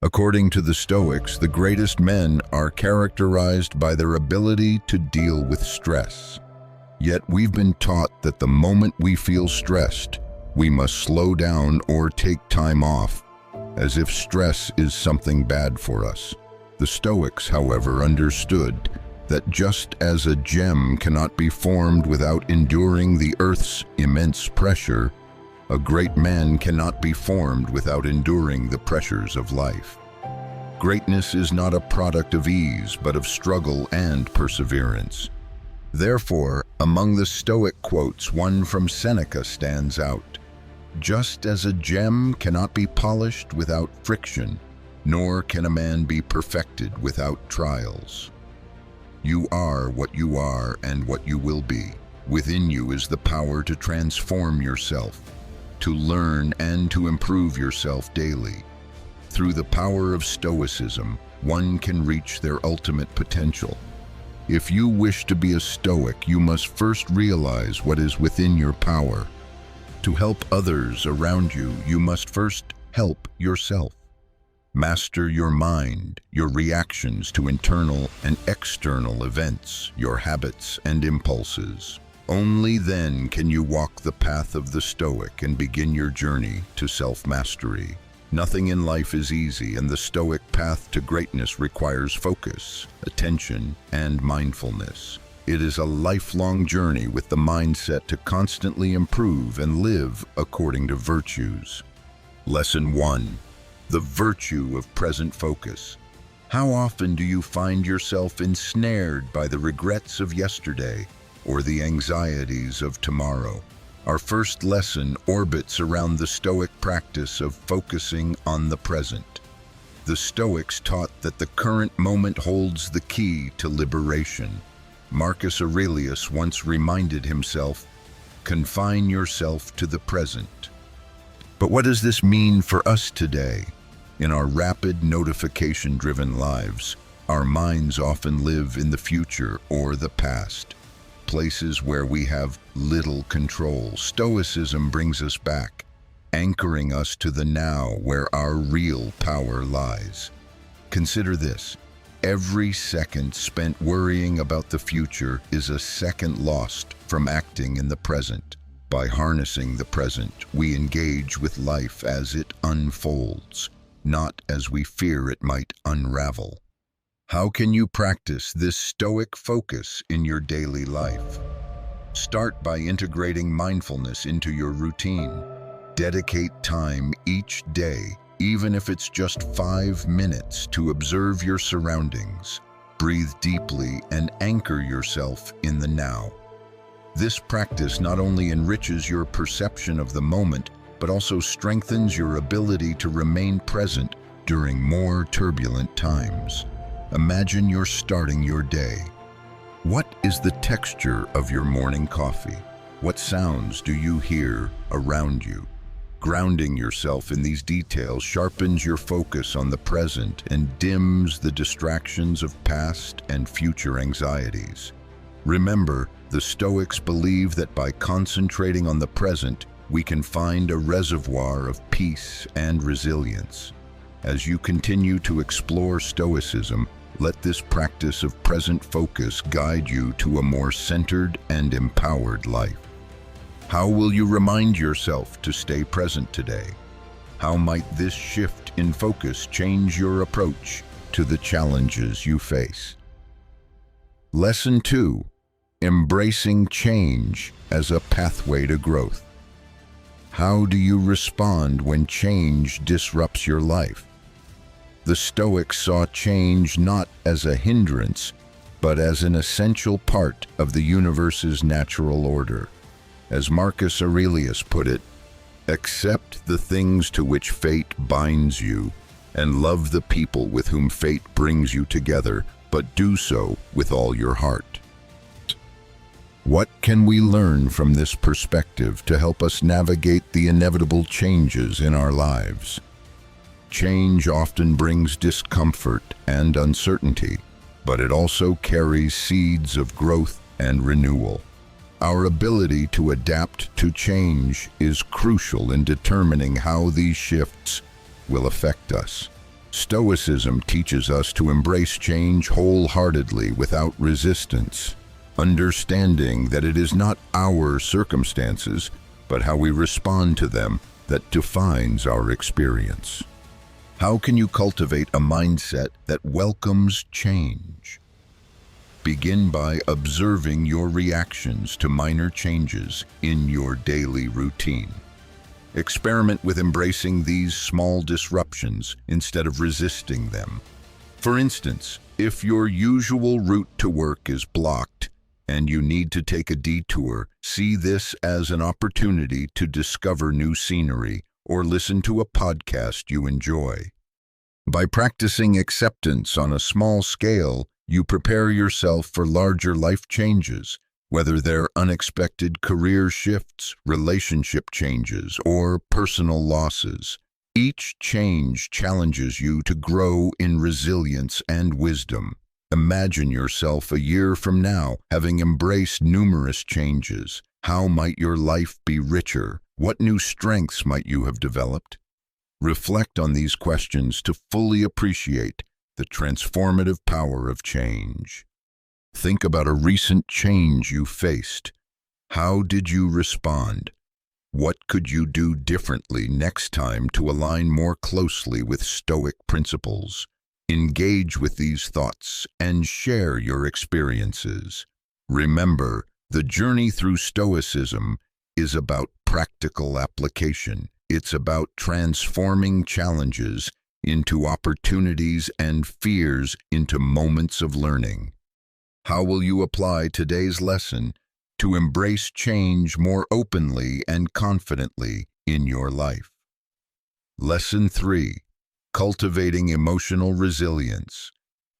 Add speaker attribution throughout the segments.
Speaker 1: According to the Stoics, the greatest men are characterized by their ability to deal with stress. Yet we've been taught that the moment we feel stressed, we must slow down or take time off, as if stress is something bad for us. The Stoics, however, understood that just as a gem cannot be formed without enduring the earth's immense pressure, a great man cannot be formed without enduring the pressures of life. Greatness is not a product of ease, but of struggle and perseverance. Therefore, among the Stoic quotes, one from Seneca stands out. Just as a gem cannot be polished without friction, nor can a man be perfected without trials. You are what you are and what you will be. Within you is the power to transform yourself, to learn and to improve yourself daily. Through the power of Stoicism, one can reach their ultimate potential. If you wish to be a Stoic, you must first realize what is within your power. To help others around you, you must first help yourself. Master your mind, your reactions to internal and external events, your habits and impulses. Only then can you walk the path of the Stoic and begin your journey to self-mastery. Nothing in life is easy, and the Stoic path to greatness requires focus, attention, and mindfulness. It is a lifelong journey with the mindset to constantly improve and live according to virtues. Lesson 1. The virtue of present focus. How often do you find yourself ensnared by the regrets of yesterday or the anxieties of tomorrow? Our first lesson orbits around the Stoic practice of focusing on the present. The Stoics taught that the current moment holds the key to liberation. Marcus Aurelius once reminded himself, "Confine yourself to the present." But what does this mean for us today? In our rapid, notification-driven lives, our minds often live in the future or the past, places where we have little control. Stoicism brings us back, anchoring us to the now where our real power lies. Consider this: every second spent worrying about the future is a second lost from acting in the present. By harnessing the present, we engage with life as it unfolds, not as we fear it might unravel. How can you practice this Stoic focus in your daily life? Start by integrating mindfulness into your routine. Dedicate time each day, even if it's just 5 minutes, to observe your surroundings. Breathe deeply and anchor yourself in the now. This practice not only enriches your perception of the moment, but also strengthens your ability to remain present during more turbulent times. Imagine you're starting your day. What is the texture of your morning coffee? What sounds do you hear around you? Grounding yourself in these details sharpens your focus on the present and dims the distractions of past and future anxieties. Remember, the Stoics believe that by concentrating on the present, we can find a reservoir of peace and resilience. As you continue to explore Stoicism, let this practice of present focus guide you to a more centered and empowered life. How will you remind yourself to stay present today? How might this shift in focus change your approach to the challenges you face? Lesson 2. Embracing change as a pathway to growth. How do you respond when change disrupts your life? The Stoics saw change not as a hindrance, but as an essential part of the universe's natural order. As Marcus Aurelius put it, "Accept the things to which fate binds you, and love the people with whom fate brings you together, but do so with all your heart." What can we learn from this perspective to help us navigate the inevitable changes in our lives? Change often brings discomfort and uncertainty, but it also carries seeds of growth and renewal. Our ability to adapt to change is crucial in determining how these shifts will affect us. Stoicism teaches us to embrace change wholeheartedly without resistance, understanding that it is not our circumstances, but how we respond to them that defines our experience. How can you cultivate a mindset that welcomes change? Begin by observing your reactions to minor changes in your daily routine. Experiment with embracing these small disruptions instead of resisting them. For instance, if your usual route to work is blocked and you need to take a detour, see this as an opportunity to discover new scenery or listen to a podcast you enjoy. By practicing acceptance on a small scale, you prepare yourself for larger life changes, whether they're unexpected career shifts, relationship changes, or personal losses. Each change challenges you to grow in resilience and wisdom. Imagine yourself a year from now having embraced numerous changes. How might your life be richer? What new strengths might you have developed? Reflect on these questions to fully appreciate the transformative power of change. Think about a recent change you faced. How did you respond? What could you do differently next time to align more closely with Stoic principles? Engage with these thoughts and share your experiences. Remember, the journey through Stoicism is about practical application. It's about transforming challenges into opportunities and fears into moments of learning. How will you apply today's lesson to embrace change more openly and confidently in your life? Lesson 3. Cultivating emotional resilience.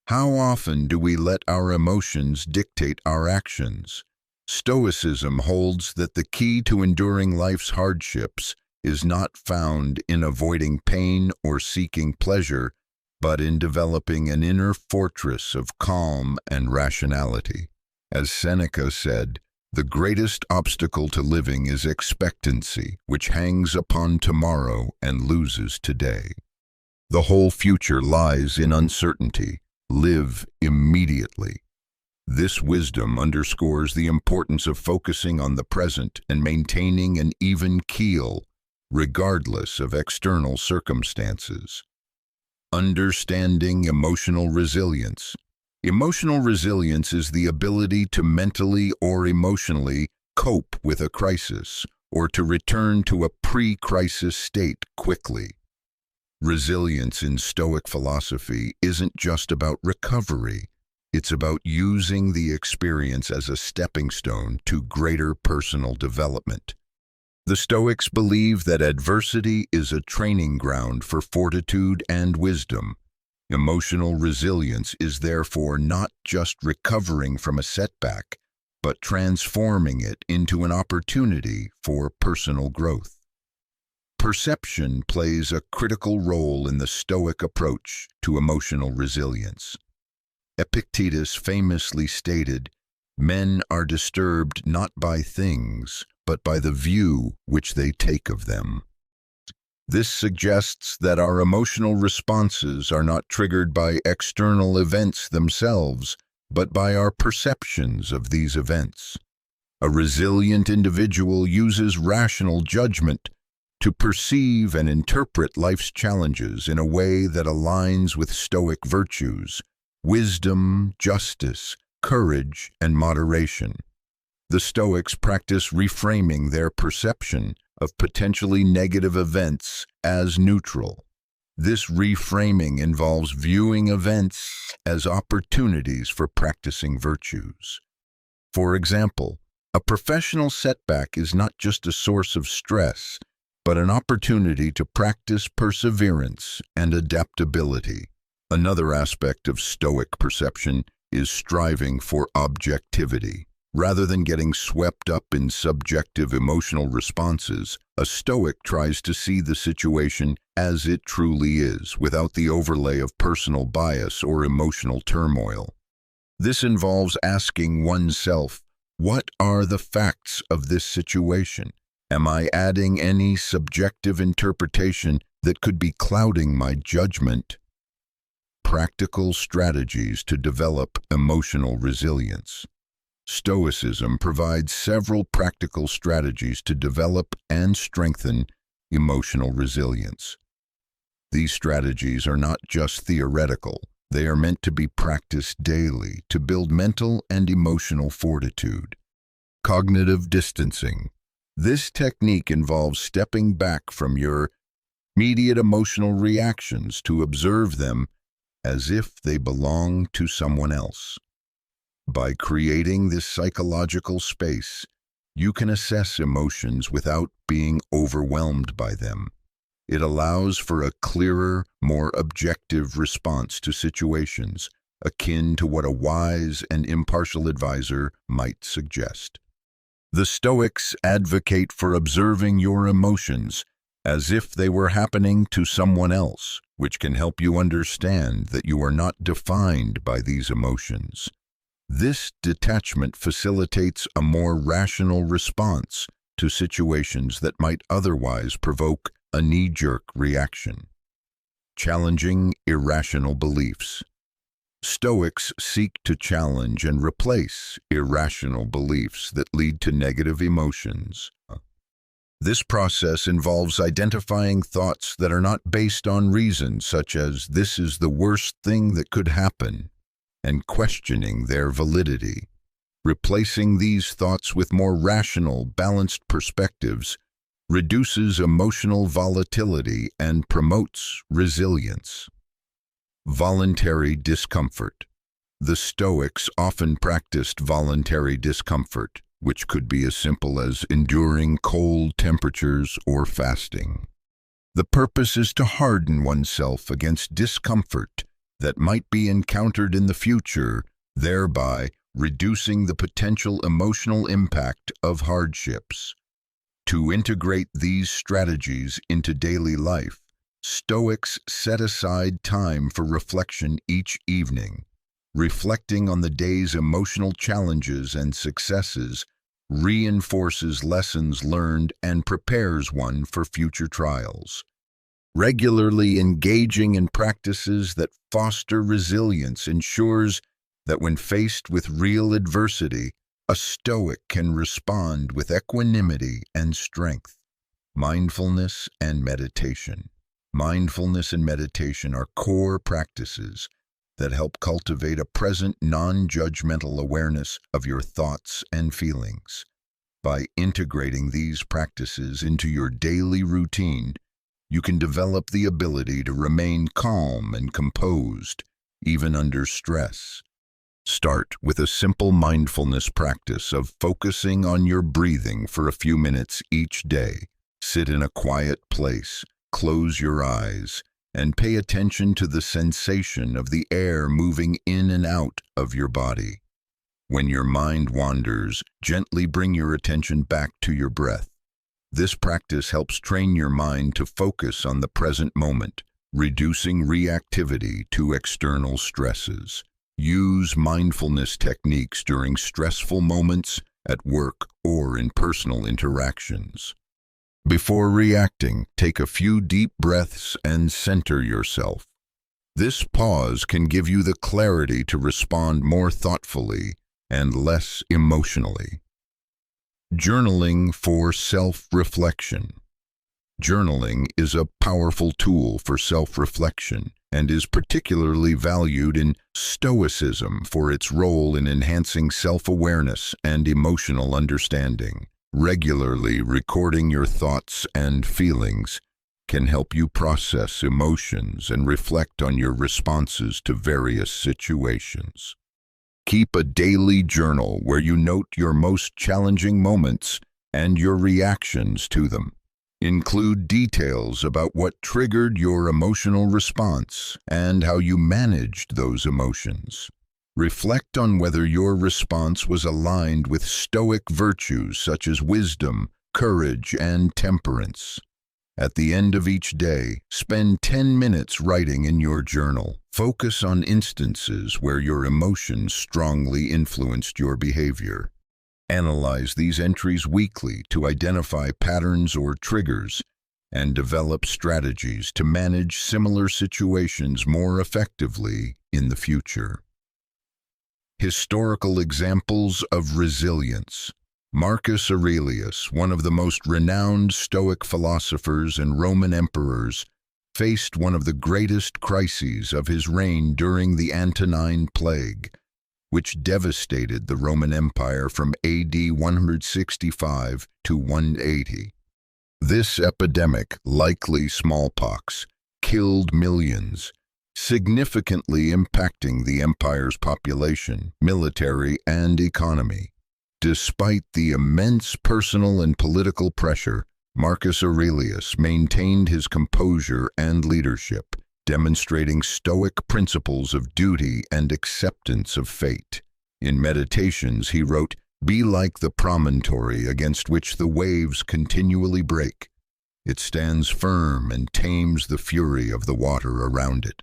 Speaker 1: How often do we let our emotions dictate our actions? Stoicism holds that the key to enduring life's hardships is not found in avoiding pain or seeking pleasure, but in developing an inner fortress of calm and rationality. As Seneca said, the greatest obstacle to living is expectancy, which hangs upon tomorrow and loses today. The whole future lies in uncertainty. Live immediately. This wisdom underscores the importance of focusing on the present and maintaining an even keel, regardless of external circumstances. Understanding emotional resilience. Emotional resilience is the ability to mentally or emotionally cope with a crisis or to return to a pre-crisis state quickly. Resilience in Stoic philosophy isn't just about recovery. It's about using the experience as a stepping stone to greater personal development. The Stoics believe that adversity is a training ground for fortitude and wisdom. Emotional resilience is therefore not just recovering from a setback, but transforming it into an opportunity for personal growth. Perception plays a critical role in the Stoic approach to emotional resilience. Epictetus famously stated, "Men are disturbed not by things, but by the view which they take of them." This suggests that our emotional responses are not triggered by external events themselves, but by our perceptions of these events. A resilient individual uses rational judgment to perceive and interpret life's challenges in a way that aligns with Stoic virtues: wisdom, justice, courage, and moderation. The Stoics practice reframing their perception of potentially negative events as neutral. This reframing involves viewing events as opportunities for practicing virtues. For example, a professional setback is not just a source of stress, but an opportunity to practice perseverance and adaptability. Another aspect of Stoic perception is striving for objectivity. Rather than getting swept up in subjective emotional responses, a Stoic tries to see the situation as it truly is, without the overlay of personal bias or emotional turmoil. This involves asking oneself, what are the facts of this situation? Am I adding any subjective interpretation that could be clouding my judgment? practical strategies to develop emotional resilience. Stoicism provides several practical strategies to develop and strengthen emotional resilience. These strategies are not just theoretical, they are meant to be practiced daily to build mental and emotional fortitude. Cognitive distancing. This technique involves stepping back from your immediate emotional reactions to observe them as if they belong to someone else. By creating this psychological space, you can assess emotions without being overwhelmed by them. It allows for a clearer, more objective response to situations, akin to what a wise and impartial advisor might suggest. The Stoics advocate for observing your emotions as if they were happening to someone else, which can help you understand that you are not defined by these emotions. This detachment facilitates a more rational response to situations that might otherwise provoke a knee-jerk reaction. Challenging irrational beliefs. Stoics seek to challenge and replace irrational beliefs that lead to negative emotions. This process involves identifying thoughts that are not based on reason, such as "this is the worst thing that could happen," and questioning their validity. Replacing these thoughts with more rational, balanced perspectives reduces emotional volatility and promotes resilience. Voluntary discomfort. The Stoics often practiced voluntary discomfort, which could be as simple as enduring cold temperatures or fasting. The purpose is to harden oneself against discomfort that might be encountered in the future, thereby reducing the potential emotional impact of hardships. To integrate these strategies into daily life, Stoics set aside time for reflection each evening. Reflecting on the day's emotional challenges and successes reinforces lessons learned and prepares one for future trials. Regularly engaging in practices that foster resilience ensures that when faced with real adversity, a Stoic can respond with equanimity and strength. Mindfulness and meditation. Mindfulness and meditation are core practices that help cultivate a present, non-judgmental awareness of your thoughts and feelings. By integrating these practices into your daily routine, you can develop the ability to remain calm and composed, even under stress. Start with a simple mindfulness practice of focusing on your breathing for a few minutes each day. Sit in a quiet place, close your eyes, and pay attention to the sensation of the air moving in and out of your body. When your mind wanders, gently bring your attention back to your breath. This practice helps train your mind to focus on the present moment, reducing reactivity to external stresses. Use mindfulness techniques during stressful moments at work or in personal interactions. Before reacting, take a few deep breaths and center yourself. This pause can give you the clarity to respond more thoughtfully and less emotionally. Journaling for self-reflection. Journaling is a powerful tool for self-reflection and is particularly valued in Stoicism for its role in enhancing self-awareness and emotional understanding. Regularly recording your thoughts and feelings can help you process emotions and reflect on your responses to various situations. Keep a daily journal where you note your most challenging moments and your reactions to them. Include details about what triggered your emotional response and how you managed those emotions. Reflect on whether your response was aligned with Stoic virtues such as wisdom, courage, and temperance. At the end of each day, spend 10 minutes writing in your journal. Focus on instances where your emotions strongly influenced your behavior. Analyze these entries weekly to identify patterns or triggers and develop strategies to manage similar situations more effectively in the future. Historical examples of resilience. Marcus Aurelius, one of the most renowned Stoic philosophers and Roman emperors, faced one of the greatest crises of his reign during the Antonine Plague, which devastated the Roman Empire from AD 165 to 180. This epidemic, likely smallpox, killed millions, significantly impacting the empire's population, military, and economy. Despite the immense personal and political pressure, Marcus Aurelius maintained his composure and leadership, demonstrating Stoic principles of duty and acceptance of fate. In Meditations, he wrote, "Be like the promontory against which the waves continually break. It stands firm and tames the fury of the water around it."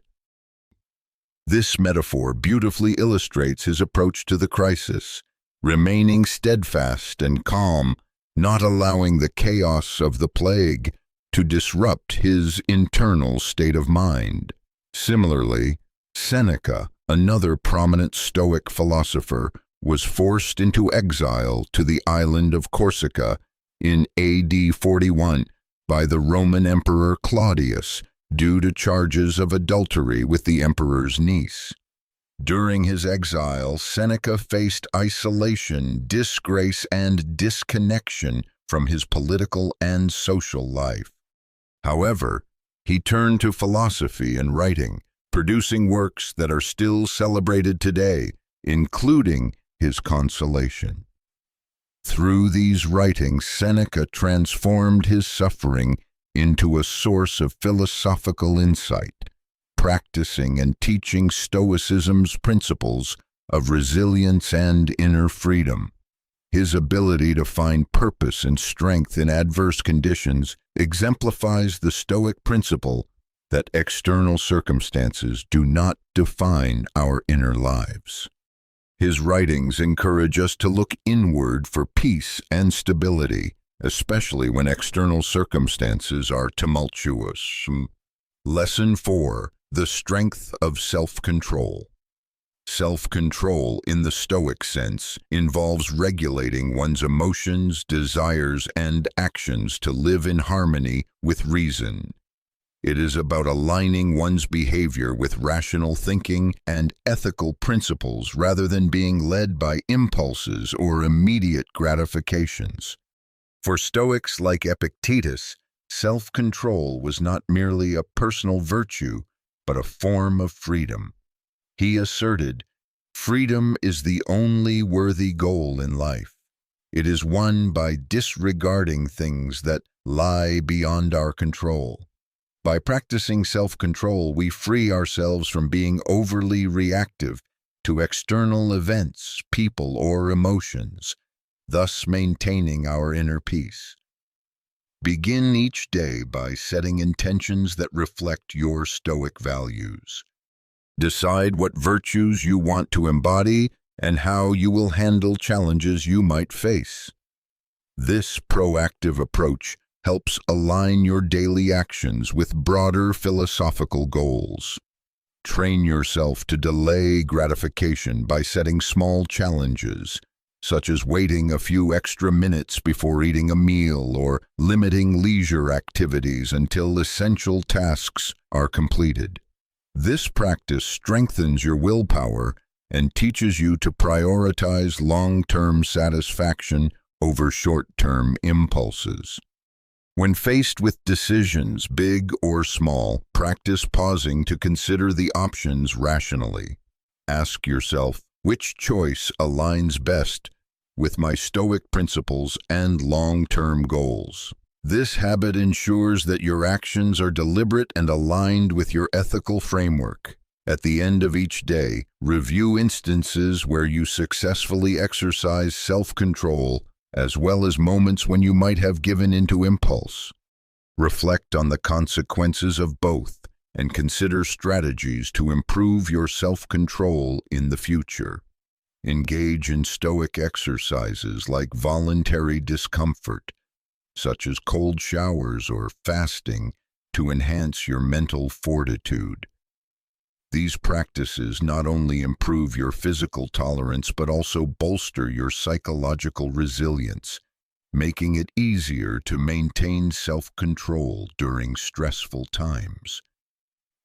Speaker 1: This metaphor beautifully illustrates his approach to the crisis, remaining steadfast and calm, not allowing the chaos of the plague to disrupt his internal state of mind. Similarly, Seneca, another prominent Stoic philosopher, was forced into exile to the island of Corsica in AD 41 by the Roman Emperor Claudius due to charges of adultery with the emperor's niece. During his exile, Seneca faced isolation, disgrace, and disconnection from his political and social life. However, he turned to philosophy and writing, producing works that are still celebrated today, including his Consolation. Through these writings, Seneca transformed his suffering into a source of philosophical insight, practicing and teaching Stoicism's principles of resilience and inner freedom. His ability to find purpose and strength in adverse conditions exemplifies the Stoic principle that external circumstances do not define our inner lives. His writings encourage us to look inward for peace and stability, especially when external circumstances are tumultuous. Lesson 4. The strength of self-control. Self-control, in the Stoic sense, involves regulating one's emotions, desires, and actions to live in harmony with reason. It is about aligning one's behavior with rational thinking and ethical principles rather than being led by impulses or immediate gratifications. For Stoics like Epictetus, self-control was not merely a personal virtue, but a form of freedom. He asserted, "Freedom is the only worthy goal in life. It is won by disregarding things that lie beyond our control." By practicing self-control, we free ourselves from being overly reactive to external events, people, or emotions, thus maintaining our inner peace. Begin each day by setting intentions that reflect your Stoic values. Decide what virtues you want to embody and how you will handle challenges you might face. This proactive approach helps align your daily actions with broader philosophical goals. Train yourself to delay gratification by setting small challenges, such as waiting a few extra minutes before eating a meal or limiting leisure activities until essential tasks are completed. This practice strengthens your willpower and teaches you to prioritize long-term satisfaction over short-term impulses. When faced with decisions, big or small, practice pausing to consider the options rationally. Ask yourself, which choice aligns best with my Stoic principles and long-term goals? This habit ensures that your actions are deliberate and aligned with your ethical framework. At the end of each day, review instances where you successfully exercise self-control, as well as moments when you might have given into impulse. Reflect on the consequences of both and consider strategies to improve your self-control in the future. Engage in Stoic exercises like voluntary discomfort, such as cold showers or fasting, to enhance your mental fortitude. These practices not only improve your physical tolerance but also bolster your psychological resilience, making it easier to maintain self-control during stressful times.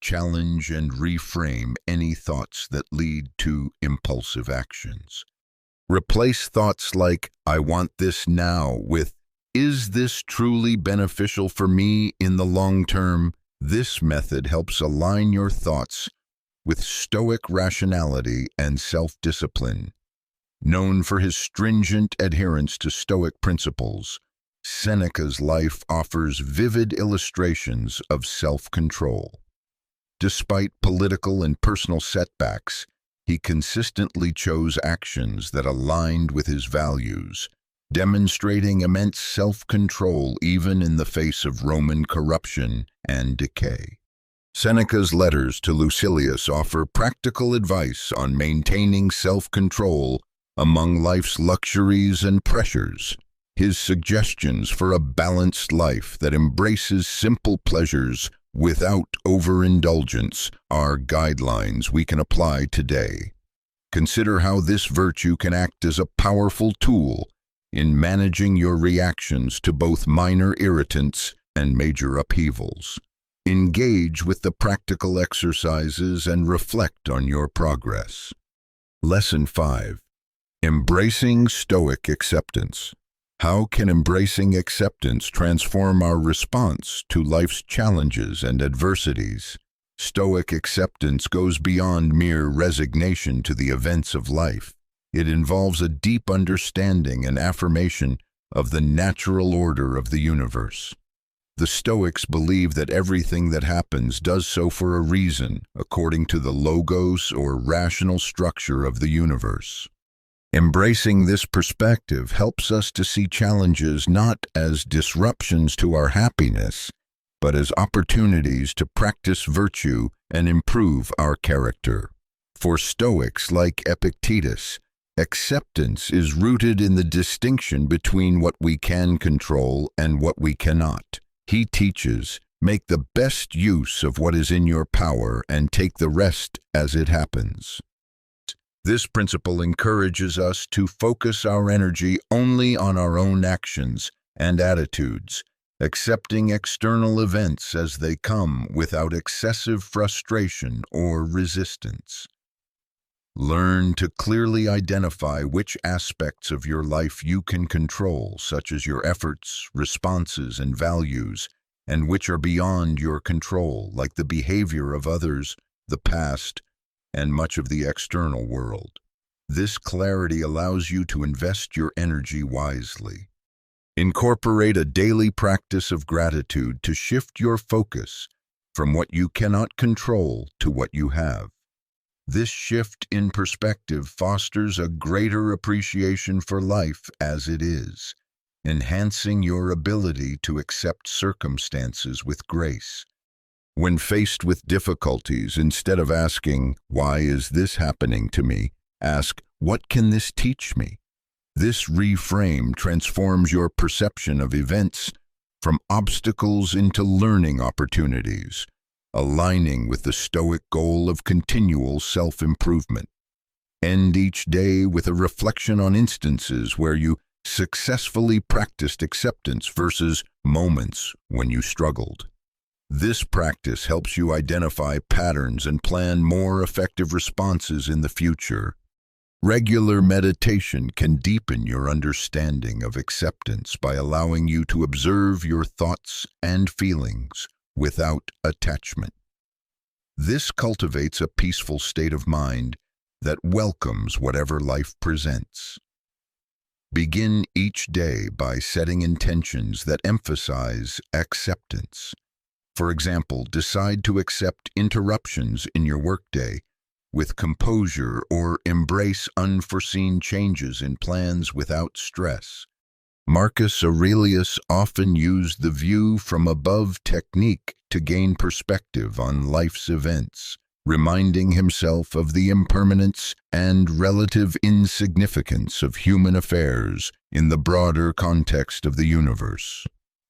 Speaker 1: Challenge and reframe any thoughts that lead to impulsive actions. Replace thoughts like, "I want this now," with, "Is this truly beneficial for me in the long term?" This method helps align your thoughts with Stoic rationality and self-discipline. Known for his stringent adherence to Stoic principles, Seneca's life offers vivid illustrations of self-control. Despite political and personal setbacks, he consistently chose actions that aligned with his values, demonstrating immense self-control even in the face of Roman corruption and decay. Seneca's letters to Lucilius offer practical advice on maintaining self-control among life's luxuries and pressures. His suggestions for a balanced life that embraces simple pleasures without overindulgence are guidelines we can apply today. Consider how this virtue can act as a powerful tool in managing your reactions to both minor irritants and major upheavals. Engage with the practical exercises and reflect on your progress. Lesson 5. Embracing Stoic acceptance. How can embracing acceptance transform our response to life's challenges and adversities? Stoic acceptance goes beyond mere resignation to the events of life. It involves a deep understanding and affirmation of the natural order of the universe. The Stoics believe that everything that happens does so for a reason, according to the logos or rational structure of the universe. Embracing this perspective helps us to see challenges not as disruptions to our happiness, but as opportunities to practice virtue and improve our character. For Stoics like Epictetus, acceptance is rooted in the distinction between what we can control and what we cannot. He teaches, "Make the best use of what is in your power and take the rest as it happens." This principle encourages us to focus our energy only on our own actions and attitudes, accepting external events as they come without excessive frustration or resistance. Learn to clearly identify which aspects of your life you can control, such as your efforts, responses, and values, and which are beyond your control, like the behavior of others, the past, and much of the external world. This clarity allows you to invest your energy wisely. Incorporate a daily practice of gratitude to shift your focus from what you cannot control to what you have. This shift in perspective fosters a greater appreciation for life as it is, enhancing your ability to accept circumstances with grace. When faced with difficulties, instead of asking, "Why is this happening to me?" ask, "What can this teach me?" This reframe transforms your perception of events from obstacles into learning opportunities, aligning with the Stoic goal of continual self-improvement. End each day with a reflection on instances where you successfully practiced acceptance versus moments when you struggled. This practice helps you identify patterns and plan more effective responses in the future. Regular meditation can deepen your understanding of acceptance by allowing you to observe your thoughts and feelings without attachment. This cultivates a peaceful state of mind that welcomes whatever life presents. Begin each day by setting intentions that emphasize acceptance. For example, decide to accept interruptions in your workday with composure or embrace unforeseen changes in plans without stress. Marcus Aurelius often used the view from above technique to gain perspective on life's events, reminding himself of the impermanence and relative insignificance of human affairs in the broader context of the universe.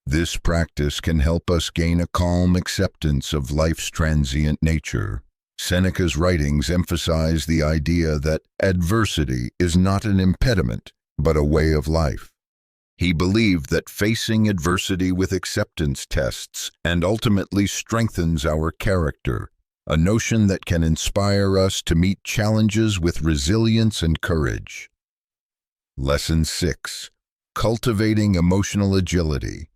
Speaker 1: This practice can help us gain a calm acceptance of life's transient nature. Seneca's writings emphasize the idea that adversity is not an impediment, but a way of life. He believed that facing adversity with acceptance tests and ultimately strengthens our character, a notion that can inspire us to meet challenges with resilience and courage. Lesson 6. Cultivating emotional agility.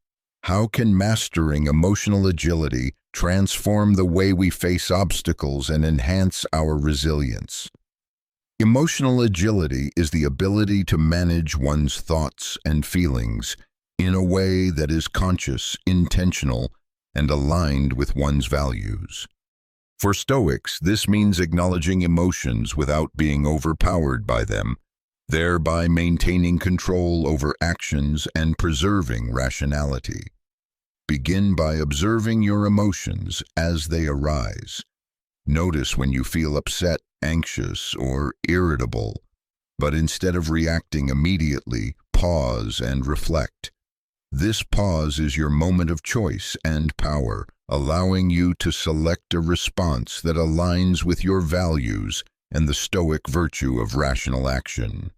Speaker 1: How can mastering emotional agility transform the way we face obstacles and enhance our resilience? Emotional agility is the ability to manage one's thoughts and feelings in a way that is conscious, intentional, and aligned with one's values. For Stoics, this means acknowledging emotions without being overpowered by them, thereby maintaining control over actions and preserving rationality. Begin by observing your emotions as they arise. Notice when you feel upset, anxious, or irritable, but instead of reacting immediately, pause and reflect. This pause is your moment of choice and power, allowing you to select a response that aligns with your values and the Stoic virtue of rational action.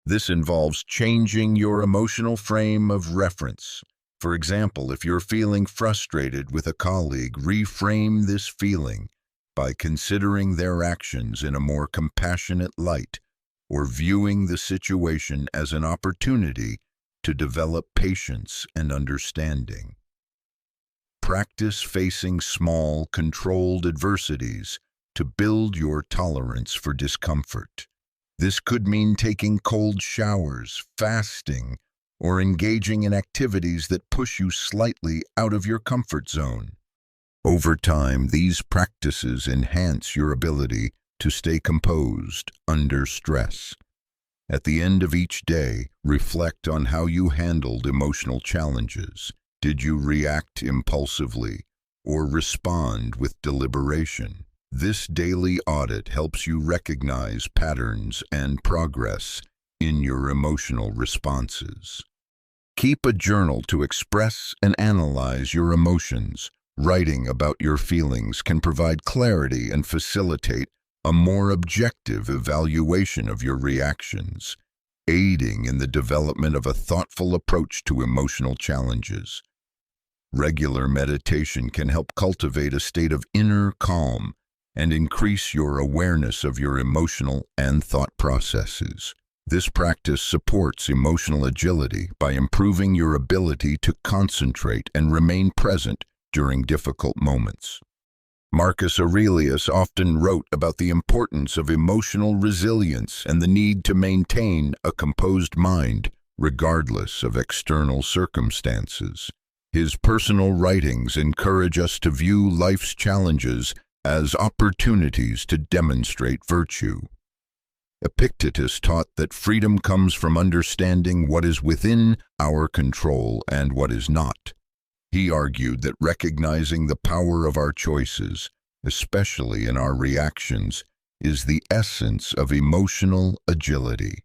Speaker 1: This involves changing your emotional frame of reference. For example, if you're feeling frustrated with a colleague, reframe this feeling by considering their actions in a more compassionate light or viewing the situation as an opportunity to develop patience and understanding. Practice facing small, controlled adversities to build your tolerance for discomfort. This could mean taking cold showers, fasting, or engaging in activities that push you slightly out of your comfort zone. Over time, these practices enhance your ability to stay composed under stress. At the end of each day, reflect on how you handled emotional challenges. Did you react impulsively or respond with deliberation? This daily audit helps you recognize patterns and progress in your emotional responses. Keep a journal to express and analyze your emotions. Writing about your feelings can provide clarity and facilitate a more objective evaluation of your reactions, aiding in the development of a thoughtful approach to emotional challenges. Regular meditation can help cultivate a state of inner calm and increase your awareness of your emotional and thought processes. This practice supports emotional agility by improving your ability to concentrate and remain present during difficult moments. Marcus Aurelius often wrote about the importance of emotional resilience and the need to maintain a composed mind regardless of external circumstances. His personal writings encourage us to view life's challenges as opportunities to demonstrate virtue. Epictetus taught that freedom comes from understanding what is within our control and what is not. He argued that recognizing the power of our choices, especially in our reactions, is the essence of emotional agility.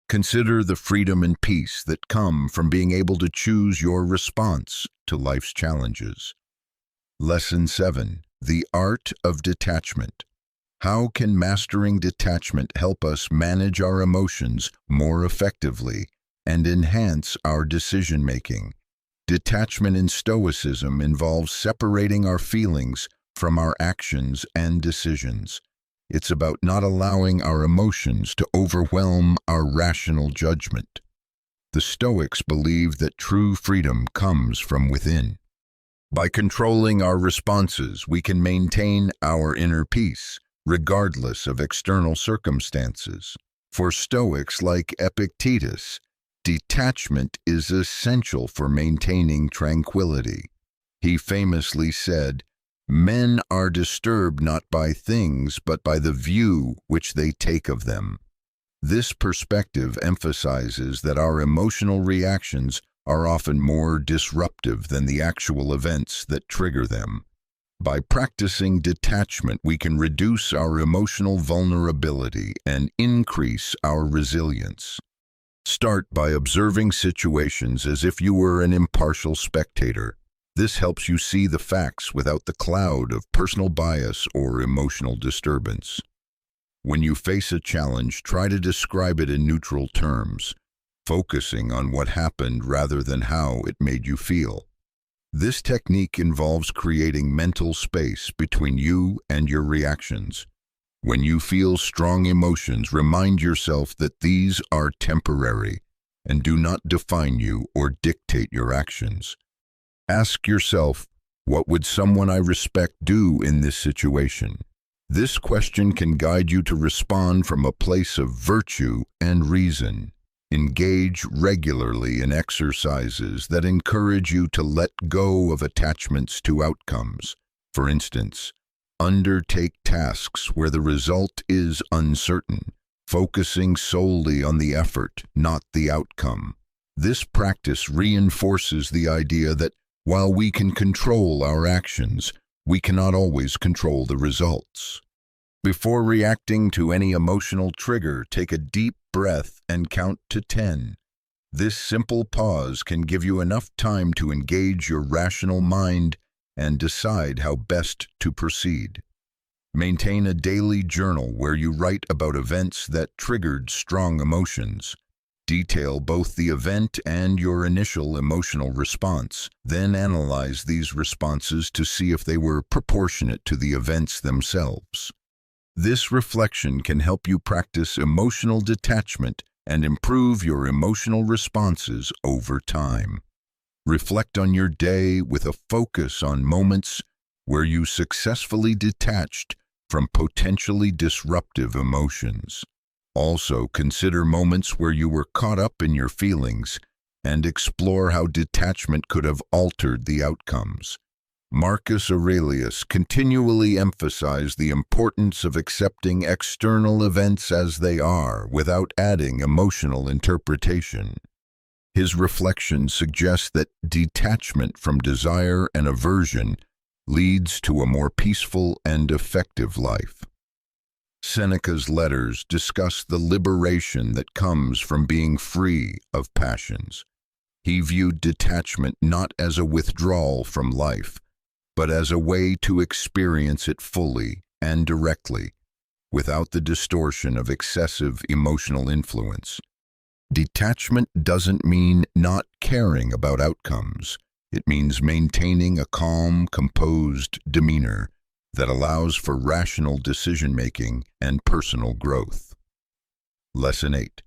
Speaker 1: Consider the freedom and peace that come from being able to choose your response to life's challenges. Lesson 7. The Art of Detachment. How can mastering detachment help us manage our emotions more effectively and enhance our decision-making? Detachment in Stoicism involves separating our feelings from our actions and decisions. It's about not allowing our emotions to overwhelm our rational judgment. The Stoics believe that true freedom comes from within. By controlling our responses, we can maintain our inner peace, regardless of external circumstances. For Stoics like Epictetus, detachment is essential for maintaining tranquility. He famously said, "Men are disturbed not by things, but by the view which they take of them." This perspective emphasizes that our emotional reactions are often more disruptive than the actual events that trigger them. By practicing detachment, we can reduce our emotional vulnerability and increase our resilience. Start by observing situations as if you were an impartial spectator. This helps you see the facts without the cloud of personal bias or emotional disturbance. When you face a challenge, try to describe it in neutral terms, focusing on what happened rather than how it made you feel. This technique involves creating mental space between you and your reactions. When you feel strong emotions, remind yourself that these are temporary and do not define you or dictate your actions. Ask yourself, what would someone I respect do in this situation? This question can guide you to respond from a place of virtue and reason. Engage regularly in exercises that encourage you to let go of attachments to outcomes. For instance, undertake tasks where the result is uncertain, focusing solely on the effort, not the outcome. This practice reinforces the idea that while we can control our actions, we cannot always control the results. Before reacting to any emotional trigger, take a deep breath and count to 10. This simple pause can give you enough time to engage your rational mind and decide how best to proceed. Maintain a daily journal where you write about events that triggered strong emotions. Detail both the event and your initial emotional response. Then analyze these responses to see if they were proportionate to the events themselves. This reflection can help you practice emotional detachment and improve your emotional responses over time. Reflect on your day with a focus on moments where you successfully detached from potentially disruptive emotions. Also, consider moments where you were caught up in your feelings and explore how detachment could have altered the outcomes. Marcus Aurelius continually emphasized the importance of accepting external events as they are without adding emotional interpretation. His reflections suggest that detachment from desire and aversion leads to a more peaceful and effective life. Seneca's letters discuss the liberation that comes from being free of passions. He viewed detachment not as a withdrawal from life, but as a way to experience it fully and directly, without the distortion of excessive emotional influence. Detachment doesn't mean not caring about outcomes. It means maintaining a calm, composed demeanor that allows for rational decision-making and personal growth. Lesson 8.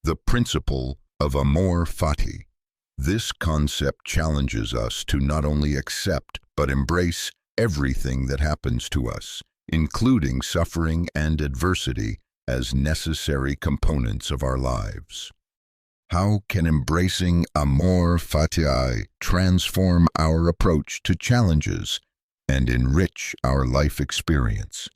Speaker 1: The principle of amor fati. This concept challenges us to not only accept but embrace everything that happens to us, including suffering and adversity, as necessary components of our lives. How can embracing amor fati transform our approach to challenges and enrich our life experience?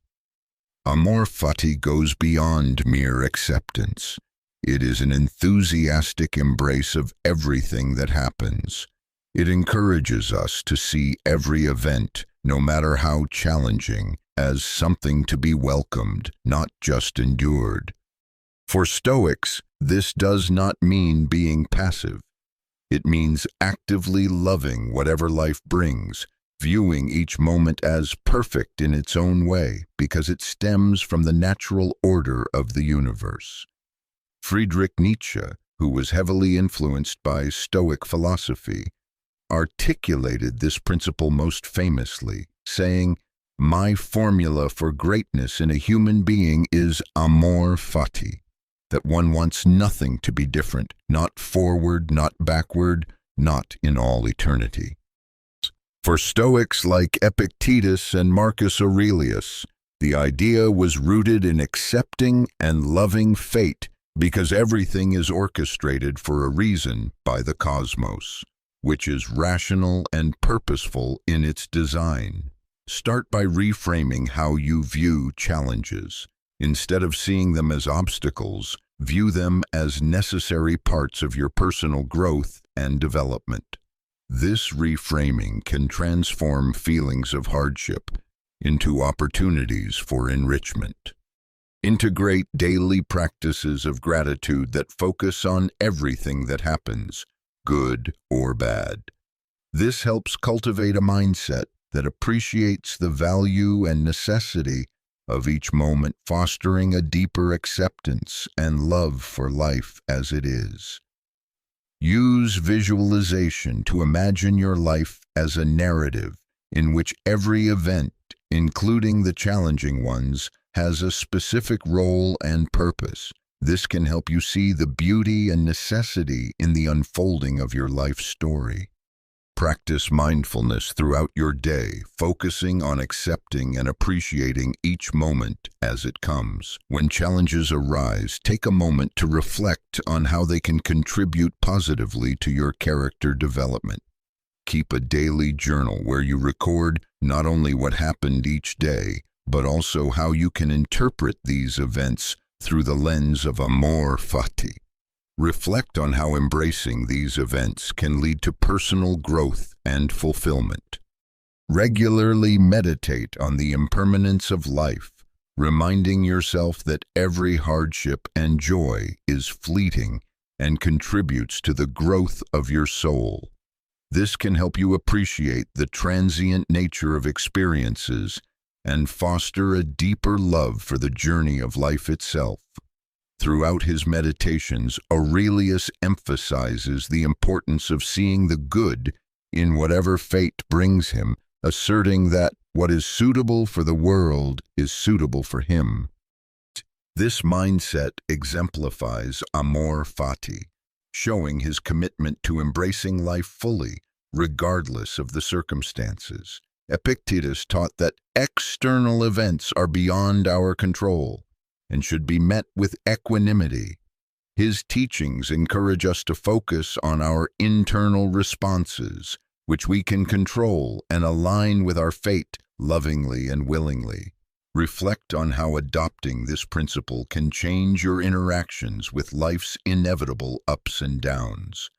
Speaker 1: Amor fati goes beyond mere acceptance. It is an enthusiastic embrace of everything that happens. It encourages us to see every event, no matter how challenging, as something to be welcomed, not just endured. For Stoics, this does not mean being passive. It means actively loving whatever life brings, viewing each moment as perfect in its own way because it stems from the natural order of the universe. Friedrich Nietzsche, who was heavily influenced by Stoic philosophy, articulated this principle most famously, saying, "My formula for greatness in a human being is amor fati, that one wants nothing to be different, not forward, not backward, not in all eternity." For Stoics like Epictetus and Marcus Aurelius, the idea was rooted in accepting and loving fate because everything is orchestrated for a reason by the cosmos, which is rational and purposeful in its design. Start by reframing how you view challenges. Instead of seeing them as obstacles, view them as necessary parts of your personal growth and development. This reframing can transform feelings of hardship into opportunities for enrichment. Integrate daily practices of gratitude that focus on everything that happens, good or bad. This helps cultivate a mindset that appreciates the value and necessity of each moment, fostering a deeper acceptance and love for life as it is. Use visualization to imagine your life as a narrative in which every event, including the challenging ones, has a specific role and purpose. This can help you see the beauty and necessity in the unfolding of your life story. Practice mindfulness throughout your day, focusing on accepting and appreciating each moment as it comes. When challenges arise, take a moment to reflect on how they can contribute positively to your character development. Keep a daily journal where you record not only what happened each day, but also how you can interpret these events through the lens of amor fati. Reflect on how embracing these events can lead to personal growth and fulfillment. Regularly meditate on the impermanence of life, reminding yourself that every hardship and joy is fleeting and contributes to the growth of your soul. This can help you appreciate the transient nature of experiences and foster a deeper love for the journey of life itself. Throughout his meditations, Aurelius emphasizes the importance of seeing the good in whatever fate brings him, asserting that what is suitable for the world is suitable for him. This mindset exemplifies amor fati, showing his commitment to embracing life fully, regardless of the circumstances. Epictetus taught that external events are beyond our control and should be met with equanimity. His teachings encourage us to focus on our internal responses, which we can control and align with our fate lovingly and willingly. Reflect on how adopting this principle can change your interactions with life's inevitable ups and downs.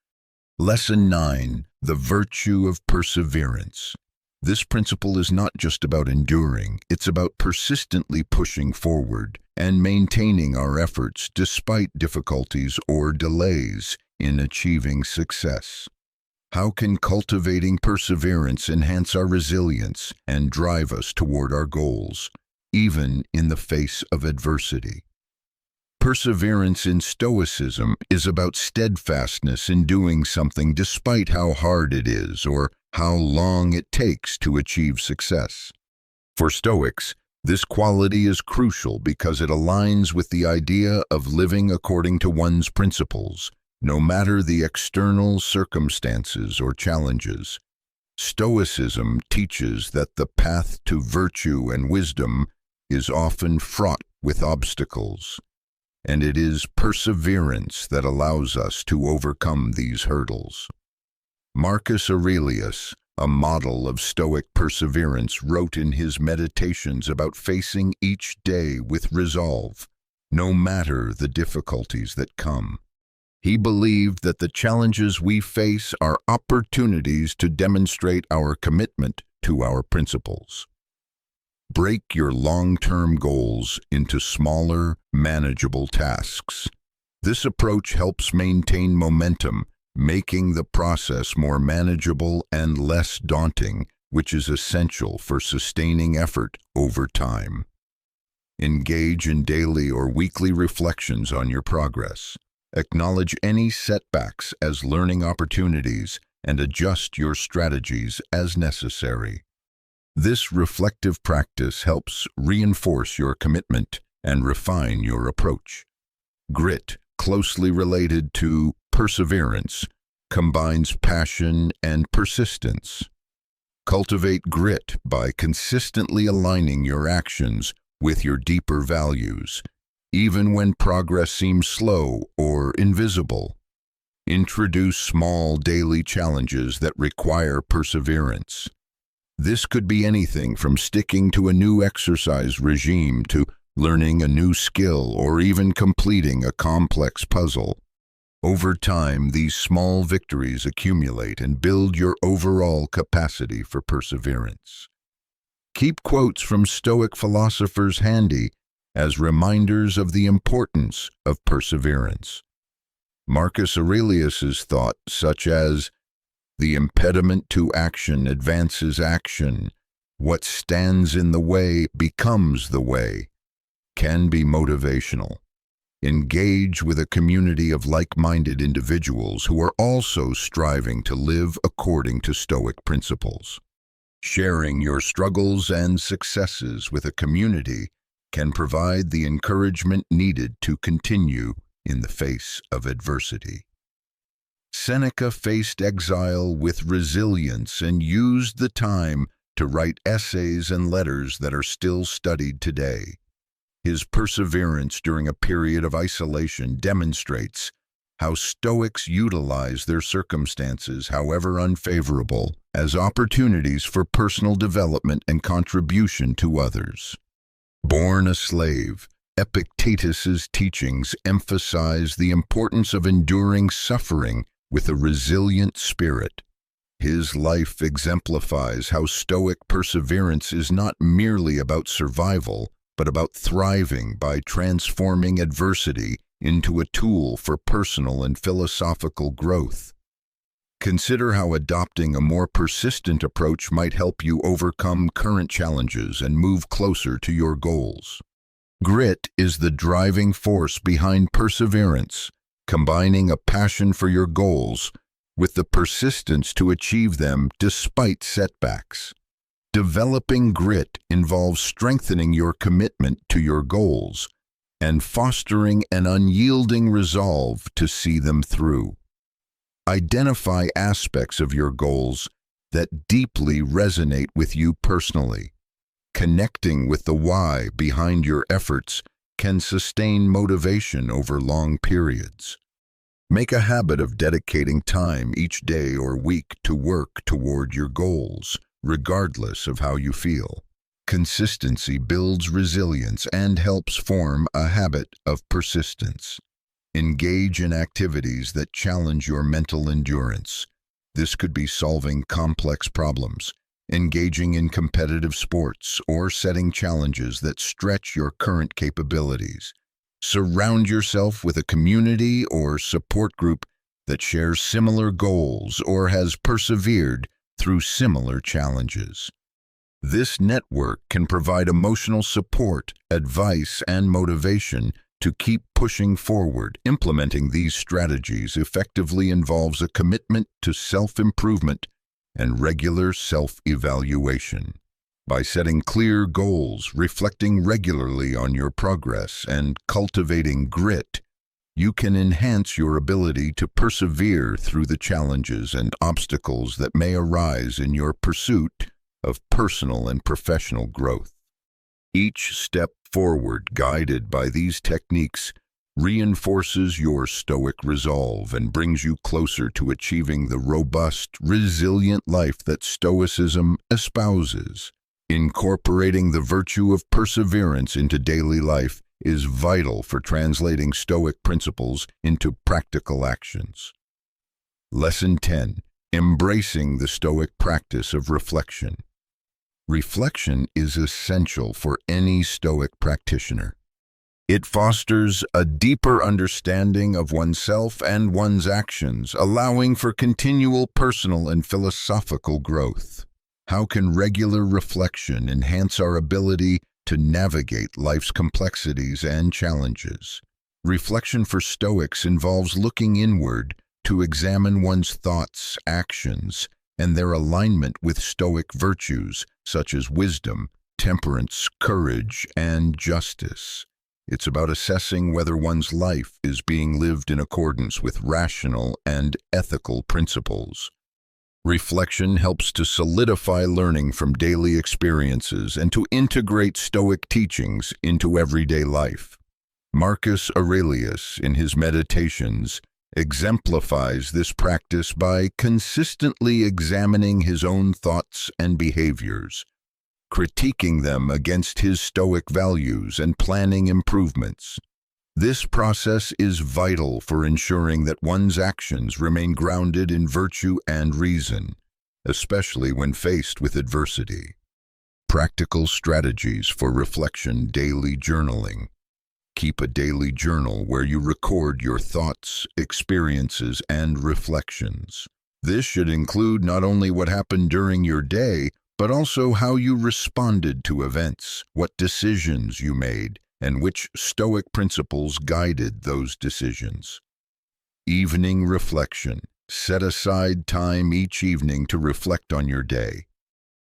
Speaker 1: Lesson 9. The virtue of perseverance. This principle is not just about enduring, it's about persistently pushing forward and maintaining our efforts despite difficulties or delays in achieving success. How can cultivating perseverance enhance our resilience and drive us toward our goals, even in the face of adversity? Perseverance in Stoicism is about steadfastness in doing something despite how hard it is or how long it takes to achieve success. For Stoics, this quality is crucial because it aligns with the idea of living according to one's principles, no matter the external circumstances or challenges. Stoicism teaches that the path to virtue and wisdom is often fraught with obstacles, and it is perseverance that allows us to overcome these hurdles. Marcus Aurelius, a model of Stoic perseverance, wrote in his meditations about facing each day with resolve, no matter the difficulties that come. He believed that the challenges we face are opportunities to demonstrate our commitment to our principles. Break your long-term goals into smaller, manageable tasks. This approach helps maintain momentum, making the process more manageable and less daunting, which is essential for sustaining effort over time. Engage in daily or weekly reflections on your progress. Acknowledge any setbacks as learning opportunities and adjust your strategies as necessary. This reflective practice helps reinforce your commitment and refine your approach. Grit, closely related to perseverance, combines passion and persistence. Cultivate grit by consistently aligning your actions with your deeper values, even when progress seems slow or invisible. Introduce small daily challenges that require perseverance. This could be anything from sticking to a new exercise regime to learning a new skill or even completing a complex puzzle. Over time, these small victories accumulate and build your overall capacity for perseverance. Keep quotes from Stoic philosophers handy as reminders of the importance of perseverance. Marcus Aurelius's thought, such as, "The impediment to action advances action. What stands in the way becomes the way," can be motivational. Engage with a community of like-minded individuals who are also striving to live according to Stoic principles. Sharing your struggles and successes with a community can provide the encouragement needed to continue in the face of adversity. Seneca faced exile with resilience and used the time to write essays and letters that are still studied today. His perseverance during a period of isolation demonstrates how Stoics utilize their circumstances, however unfavorable, as opportunities for personal development and contribution to others. Born a slave, Epictetus's teachings emphasize the importance of enduring suffering with a resilient spirit. His life exemplifies how Stoic perseverance is not merely about survival, but about thriving by transforming adversity into a tool for personal and philosophical growth. Consider how adopting a more persistent approach might help you overcome current challenges and move closer to your goals. Grit is the driving force behind perseverance, combining a passion for your goals with the persistence to achieve them despite setbacks. Developing grit involves strengthening your commitment to your goals and fostering an unyielding resolve to see them through. Identify aspects of your goals that deeply resonate with you personally. Connecting with the why behind your efforts can sustain motivation over long periods. Make a habit of dedicating time each day or week to work toward your goals, regardless of how you feel. Consistency builds resilience and helps form a habit of persistence. Engage in activities that challenge your mental endurance. This could be solving complex problems, engaging in competitive sports, or setting challenges that stretch your current capabilities. Surround yourself with a community or support group that shares similar goals or has persevered through similar challenges. This network can provide emotional support, advice, and motivation to keep pushing forward. Implementing these strategies effectively involves a commitment to self-improvement and regular self-evaluation. By setting clear goals, reflecting regularly on your progress, and cultivating grit, you can enhance your ability to persevere through the challenges and obstacles that may arise in your pursuit of personal and professional growth. Each step forward, guided by these techniques, reinforces your Stoic resolve and brings you closer to achieving the robust, resilient life that Stoicism espouses. Incorporating the virtue of perseverance into daily life is vital for translating Stoic principles into practical actions. Lesson 10. Embracing the Stoic practice of reflection. Reflection is essential for any Stoic practitioner. It fosters a deeper understanding of oneself and one's actions, allowing for continual personal and philosophical growth. How can regular reflection enhance our ability to navigate life's complexities and challenges? Reflection for Stoics involves looking inward to examine one's thoughts, actions, and their alignment with Stoic virtues such as wisdom, temperance, courage, and justice. It's about assessing whether one's life is being lived in accordance with rational and ethical principles. Reflection helps to solidify learning from daily experiences and to integrate Stoic teachings into everyday life. Marcus Aurelius, in his Meditations, exemplifies this practice by consistently examining his own thoughts and behaviors, critiquing them against his Stoic values and planning improvements. This process is vital for ensuring that one's actions remain grounded in virtue and reason, especially when faced with adversity. Practical strategies for reflection: daily journaling. Keep a daily journal where you record your thoughts, experiences, and reflections. This should include not only what happened during your day, but also how you responded to events, what decisions you made, and which Stoic principles guided those decisions. Evening reflection. Set aside time each evening to reflect on your day.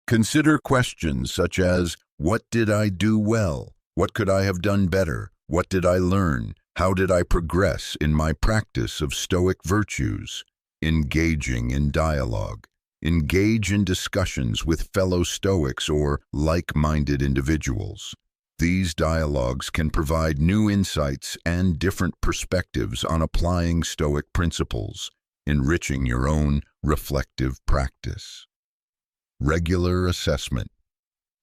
Speaker 1: Consider questions such as, what did I do well? What could I have done better? What did I learn? How did I progress in my practice of Stoic virtues? Engaging in dialogue. Engage in discussions with fellow Stoics or like-minded individuals. These dialogues can provide new insights and different perspectives on applying Stoic principles, enriching your own reflective practice. Regular assessment.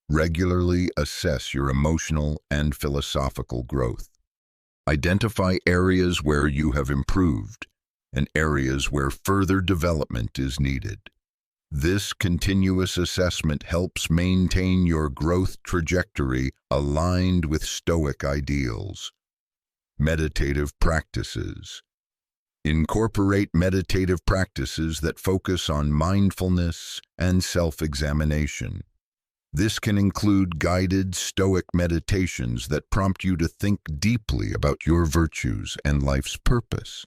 Speaker 1: Regularly assess your emotional and philosophical growth. Identify areas where you have improved and areas where further development is needed. This continuous assessment helps maintain your growth trajectory aligned with Stoic ideals. Meditative practices. Incorporate meditative practices that focus on mindfulness and self-examination. This can include guided Stoic meditations that prompt you to think deeply about your virtues and life's purpose.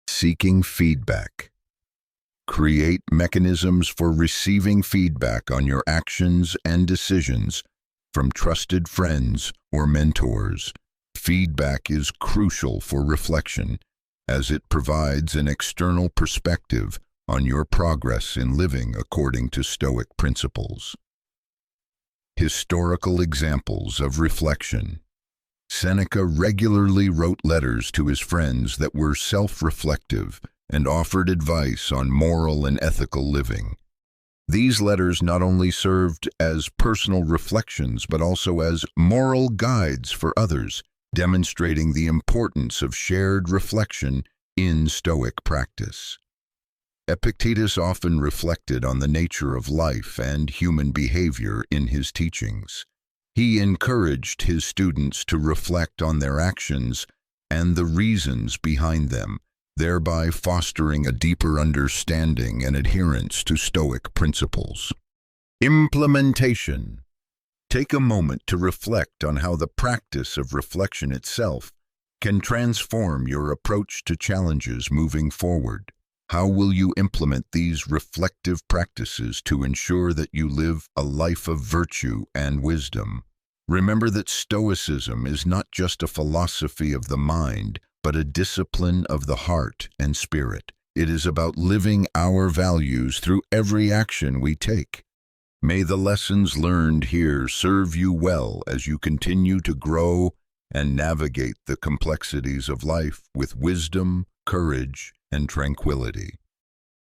Speaker 1: Seeking feedback. Create mechanisms for receiving feedback on your actions and decisions from trusted friends or mentors. Feedback is crucial for reflection, as it provides an external perspective on your progress in living according to Stoic principles. Historical examples of reflection. Seneca regularly wrote letters to his friends that were self-reflective and offered advice on moral and ethical living. These letters not only served as personal reflections but also as moral guides for others, demonstrating the importance of shared reflection in Stoic practice. Epictetus often reflected on the nature of life and human behavior in his teachings. He encouraged his students to reflect on their actions and the reasons behind them, thereby fostering a deeper understanding and adherence to Stoic principles. Implementation. Take a moment to reflect on how the practice of reflection itself can transform your approach to challenges moving forward. How will you implement these reflective practices to ensure that you live a life of virtue and wisdom? Remember that Stoicism is not just a philosophy of the mind, but a discipline of the heart and spirit. It is about living our values through every action we take. May the lessons learned here serve you well as you continue to grow and navigate the complexities of life with wisdom, courage, and tranquility.